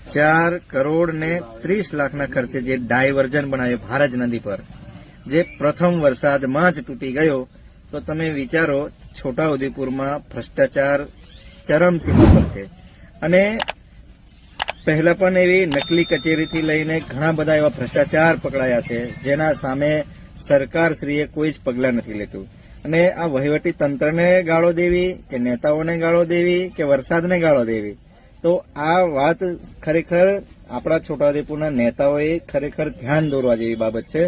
4,30,00,000 ખર્ચે જે ડાયવર્ઝન બનાવ્યો ભારજ નદી પર, જે પ્રથમ વરસાદમાં જ તૂટી ગયો, તો તમે વિચારો છોટાઉદેપુરમાં ભ્રષ્ટાચાર ચરમસીમા પર છે. અને પહેલા પણ એવી નકલી કચેરીથી લઈને ઘણા બધા એવા ભ્રષ્ટાચાર પકડાયા છે, જેના સામે સરકારશ્રીએ કોઈ જ પગલાં નથી લેતું. અને આ વહીવટી તંત્રને ગાળો દેવી કે નેતાઓને ગાળો દેવી કે વરસાદને ગાળો દેવી, તો આ વાત ખરેખર આપણા છોટાઉદેપુરના નેતાઓએ ખરેખર ધ્યાન દોરવા જેવી બાબત છે.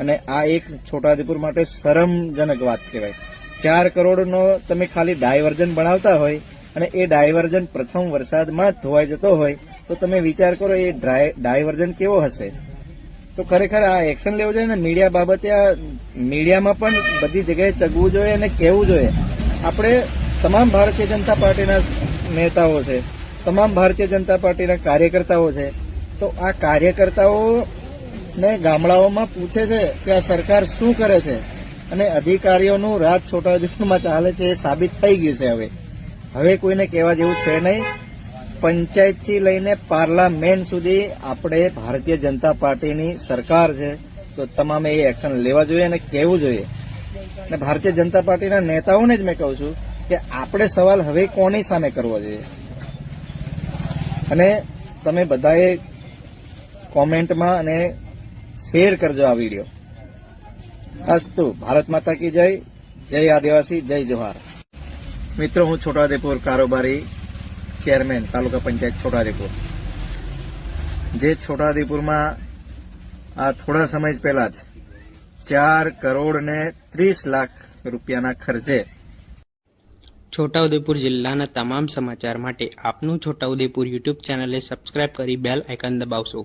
અને આ એક છોટાઉદેપુર માટે શરમજનક વાત કહેવાય. 4 કરોડનો તમે ખાલી ડાયવર્ઝન બનાવતા હોય અને એ ડાયવર્ઝન પ્રથમ વરસાદમાં જ ધોવાઈ જતો હોય, તો તમે વિચાર કરો એ ડાયવર્ઝન કેવો હશે. તો ખરેખર આ એક્શન લેવું જોઈએ ને મીડિયા બાબતે. આ મીડિયામાં પણ બધી જગ્યાએ ચગવું જોઈએ અને કહેવું જોઈએ. આપણે તમામ ભારતીય જનતા પાર્ટીના નેતાઓ છે, તમામ ભારતીય જનતા પાર્ટીના કાર્યકર્તાઓ છે, તો આ કાર્યકર્તાઓને ગામડાઓમાં પૂછે છે કે આ સરકાર શું કરે છે, અને અધિકારીઓનું રાજ છોટાઉદેપુરમાં ચાલે છે એ સાબિત થઈ ગયું છે. હવે કોઈને કહેવા જેવું છે નહીં. પંચાયતથી લઈને પાર્લામેન્ટ સુધી આપણે ભારતીય જનતા પાર્ટીની સરકાર છે, તો તમામે એ એક્શન લેવા જોઈએ અને કહેવું જોઈએ. અને ભારતીય જનતા પાર્ટીના નેતાઓને જ મેં કહું છું કે આપણે સવાલ હવે કોની સામે કરવો જોઈએ. અને તમે બધાએ કોમેન્ટમાં અને શેર કરજો આ વિડીયો. અસ્તુ. ભારત માતા કી જય. જય આદિવાસી, જય જોહાર. મિત્રો, હું છોટાઉદેપુર કારોબારી ચેરમેન તાલુકા પંચાયત છોટાઉદેપુર. જે છોટાઉદેપુરમાં આ થોડા સમય પહેલા જ 4,30,00,000 રૂપિયાના ખર્ચે છોટાઉદેપુર જિલ્લાના તમામ સમાચાર માટે આપનું છોટાઉદેપુર યુટ્યુબ ચેનલને સબસ્ક્રાઇબ કરી બેલ આઇકન દબાવશો.